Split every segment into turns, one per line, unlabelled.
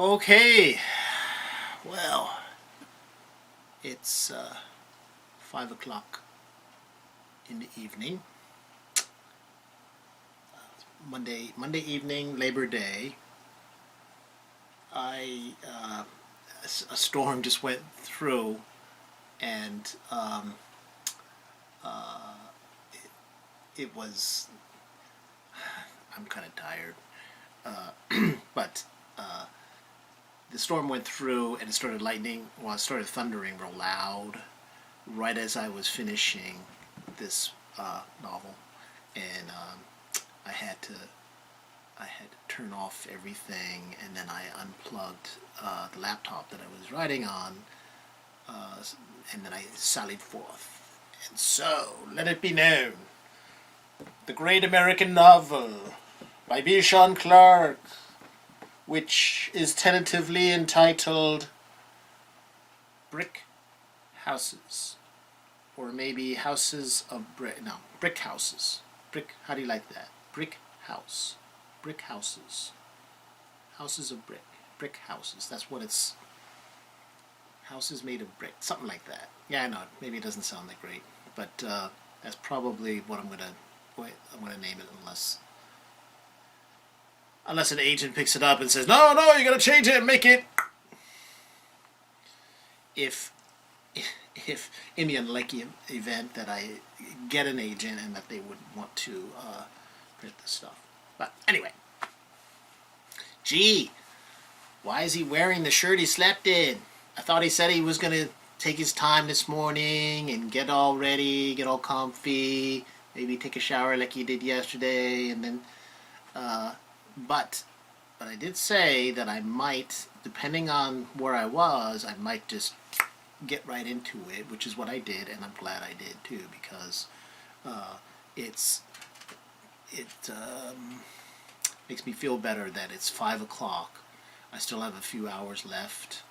Okay, well, it's 5 o'clock in the evening. Monday evening, Labor Day. A storm just went through, and it was. I'm kind of tired, but the storm went through and it started lightning. Well, it started thundering real loud right as I was finishing this novel, and I had to turn off everything, and then I unplugged the laptop that I was writing on, and then I sallied forth. And so, let it be known, the great American novel by B Shawn Clark, which is tentatively entitled Brick Houses, or maybe Houses of Brick. No, Brick Houses. Brick. How do you like that? Brick House. Brick houses. Houses of brick. Brick houses. That's what it's. Houses made of brick. Something like that. Yeah, I know. Maybe it doesn't sound that great, but that's probably what I'm gonna name it, unless an agent picks it up and says, "No, you gotta change it and make it." If in the unlikely event that I get an agent and that they would want to print this stuff. But anyway, gee, why is he wearing the shirt he slept in? I thought he said he was going to take his time this morning and get all ready, get all comfy, maybe take a shower like he did yesterday, and then, but I did say that I might, depending on where I was, I might just get right into it, which is what I did, and I'm glad I did too, because it makes me feel better that it's 5 o'clock. I still have a few hours left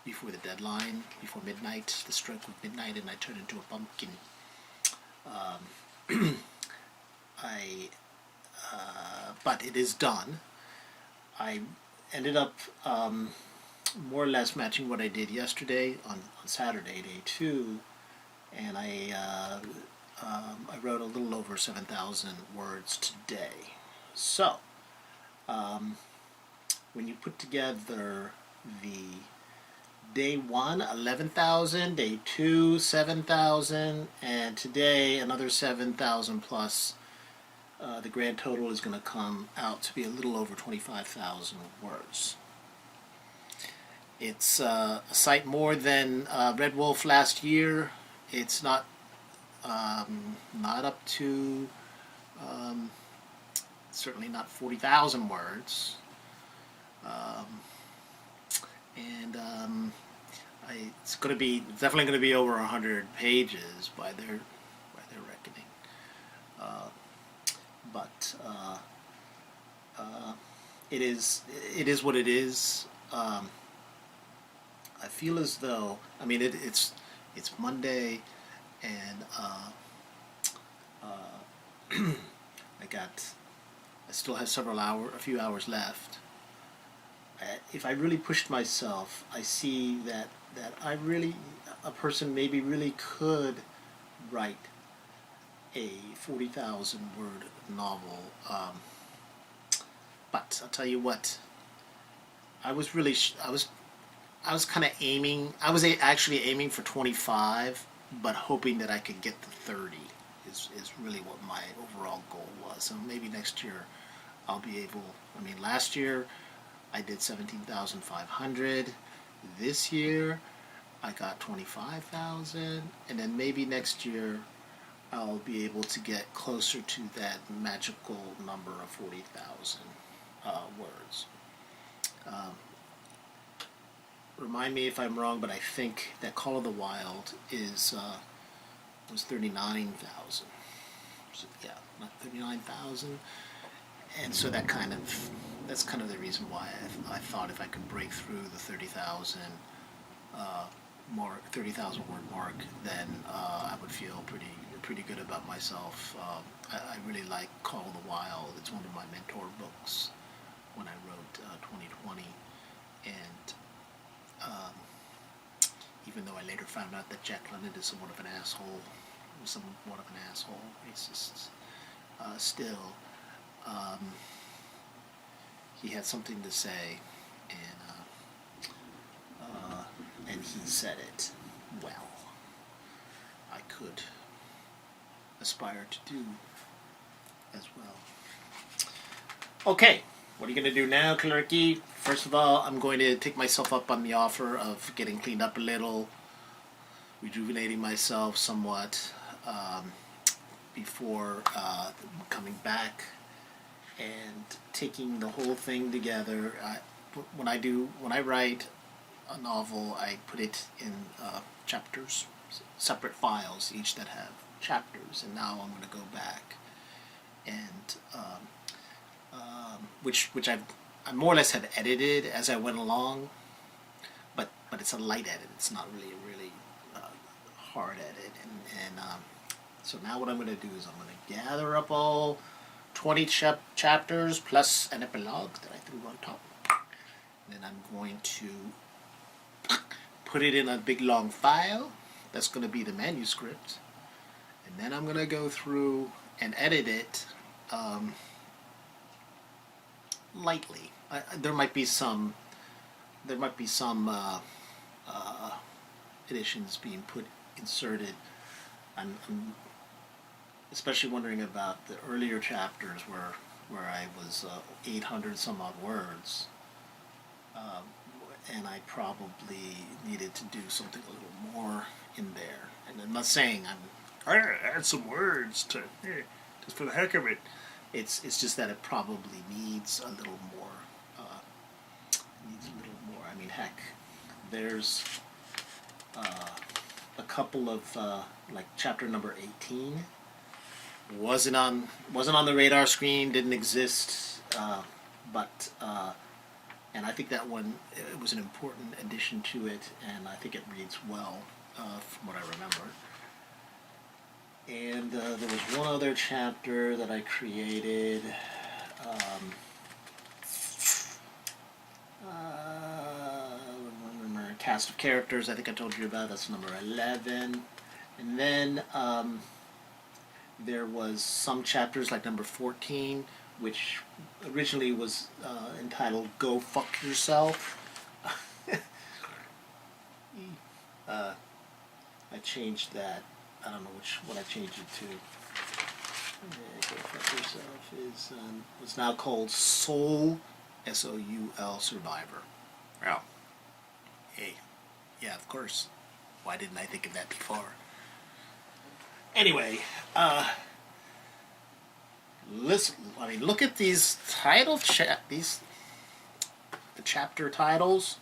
before the deadline, before midnight, the stroke of midnight, and I turn into a pumpkin. But it is done. I ended up more or less matching what I did yesterday on Saturday, day 2, and I wrote a little over 7,000 words today. So, when you put together the day 1, 11,000, day 2, 7,000, and today another 7,000 plus, the grand total is going to come out to be a little over 25,000 words. It's a sight more than Red Wolf last year. It's not up to certainly not 40,000 words, and it's definitely going to be over 100 pages by their reckoning. But it is what it is. I feel as though, I mean, it's Monday, and I still have a few hours left. If I really pushed myself, I see that a person maybe really could write a 40,000 word novel. But I'll tell you what, I was kind of aiming. I was actually aiming for 25, but hoping that I could get to 30 is really what my overall goal was. So maybe next year I'll be able. I mean, last year I did 17,500. This year I got 25,000, and then maybe next year I'll be able to get closer to that magical number of 40,000 words. Remind me if I'm wrong, but I think that Call of the Wild was 39,000. Yeah, not 39,000. And so that's kind of the reason why I thought if I could break through the 30,000 word mark, then I would feel pretty good about myself. I really like Call of the Wild. It's one of my mentor books when I wrote 2020. and even though I later found out that Jack London is somewhat of an asshole, racist, still, he had something to say, and he said it well. I could aspire to do as well. Okay, what are you going to do now, Clarky? First of all, I'm going to take myself up on the offer of getting cleaned up a little, rejuvenating myself somewhat before coming back and taking the whole thing together. When I write a novel, I put it in chapters, separate files, each that have chapters, and now I'm going to go back and which I more or less have edited as I went along, but it's a light edit. It's not really a really hard edit, and so now what I'm going to do is I'm going to gather up all 20 chapters plus an epilogue that I threw on top, and then I'm going to put it in a big long file. That's going to be the manuscript, and then I'm going to go through and edit it lightly. There might be some additions being inserted. I'm especially wondering about the earlier chapters where I was 800 some odd words, and I probably needed to do something a little more in there. And I'm not saying I add some words to just for the heck of it. It's just that it probably needs a little more. I mean, heck, there's a couple of like chapter number 18 wasn't on the radar screen, didn't exist, but and I think that one, it was an important addition to it, and I think it reads well from what I remember. And there was one other chapter that I created. Cast of characters, I think I told you about. That's number 11. And then there was some chapters like number 14, which originally was entitled "Go Fuck Yourself." I changed that. I don't know what I changed it to. Go Fuck Yourself is it's now called Soul, Soul Survivor. Well, hey, yeah, of course. Why didn't I think of that before? Anyway, listen. I mean, look at these the chapter titles.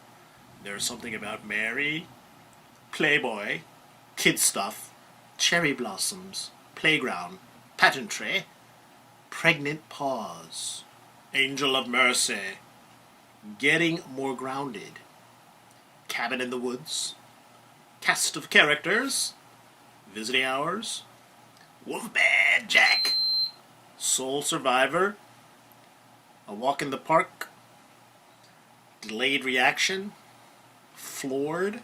There's something about Mary, Playboy, kid stuff, cherry blossoms, playground, pageantry, pregnant pause, angel of mercy, getting more grounded, cabin in the woods, cast of characters, visiting hours, Wolfman Jack, Soul Survivor, A Walk in the Park, Delayed Reaction, Floored,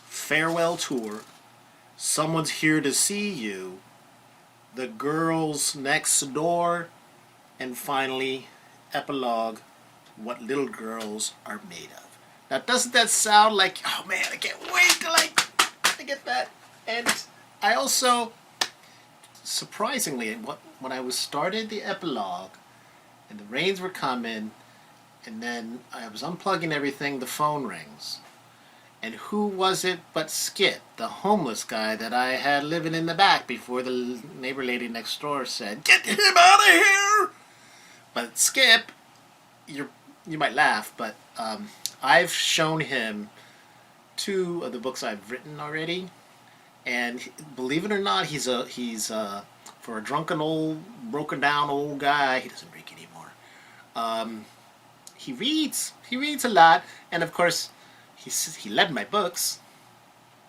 Farewell Tour, Someone's Here to See You, The Girls Next Door, and finally, Epilogue, What Little Girls Are Made of. Now, doesn't that sound like, oh man, I can't wait to get that. And I also, surprisingly, when I was started the epilogue, and the rains were coming, and then I was unplugging everything, the phone rings. And who was it but Skip, the homeless guy that I had living in the back before the neighbor lady next door said, "Get him out of here!" But Skip, you might laugh, but I've shown him 2 of the books I've written already, and believe it or not, he's for a drunken old, broken down old guy. He doesn't drink anymore. He reads a lot, and of course, he read my books.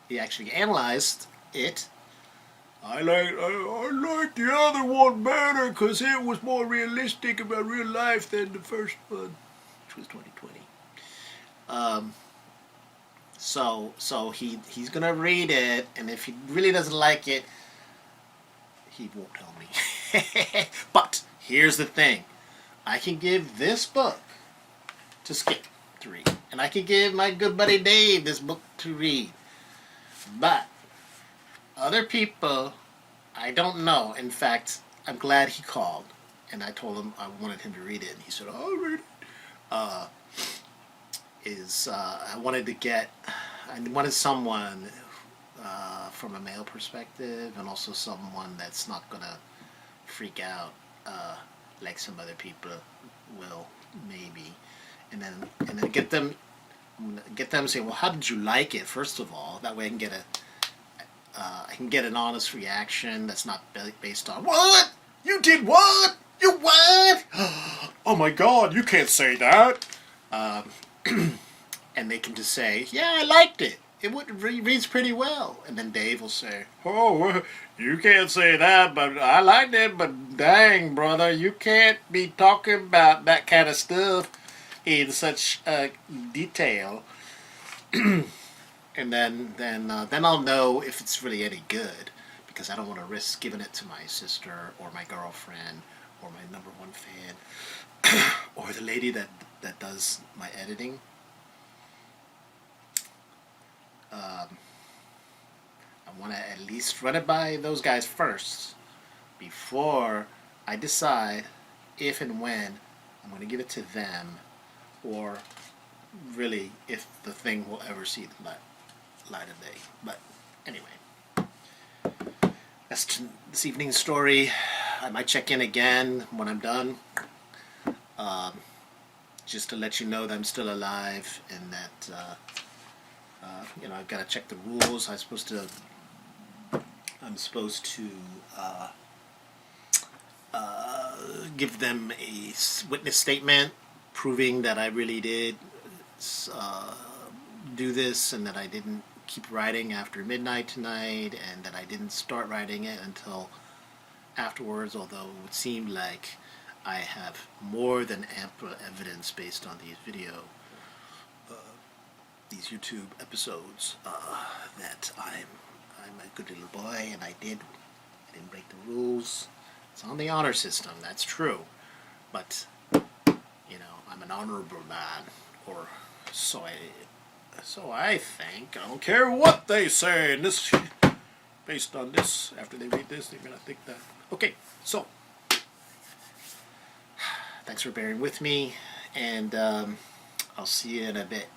He actually analyzed it. I like the other one better because it was more realistic about real life than the first one, which was 2020. So he's gonna read it, and if he really doesn't like it, he won't tell me. But here's the thing: I can give this book to Skip to read, and I can give my good buddy Dave this book to read. But other people, I don't know. In fact, I'm glad he called, and I told him I wanted him to read it, and he said, "I'll read it." I wanted someone from a male perspective, and also someone that's not gonna freak out like some other people will, maybe, and then get them saying, "Well, how did you like it?" First of all, that way I can get an honest reaction that's not based on "What? You did what? You what? Oh my God, you can't say that." And they can just say, "Yeah, I liked it. It reads pretty well." And then Dave will say, "Oh, you can't say that, but I liked it. But dang, brother, you can't be talking about that kind of stuff in such detail." And then I'll know if it's really any good, because I don't want to risk giving it to my sister or my girlfriend or my #1 fan or the lady that does my editing. I want to at least run it by those guys first before I decide if and when I'm going to give it to them, or really if the thing will ever see the light of day. But anyway, that's this evening's story. I might check in again when I'm done, just to let you know that I'm still alive, and that I've got to check the rules. I'm supposed to give them a witness statement proving that I really did do this, and that I didn't keep writing after midnight tonight, and that I didn't start writing it until afterwards, although it would seem like I have more than ample evidence based on these YouTube episodes, that I'm a good little boy, and I didn't break the rules. It's on the honor system, that's true, but I'm an honorable man, or so I think. I don't care what they say, and this, based on this, after they read this, they're gonna think that. Okay, so thanks for bearing with me, and I'll see you in a bit.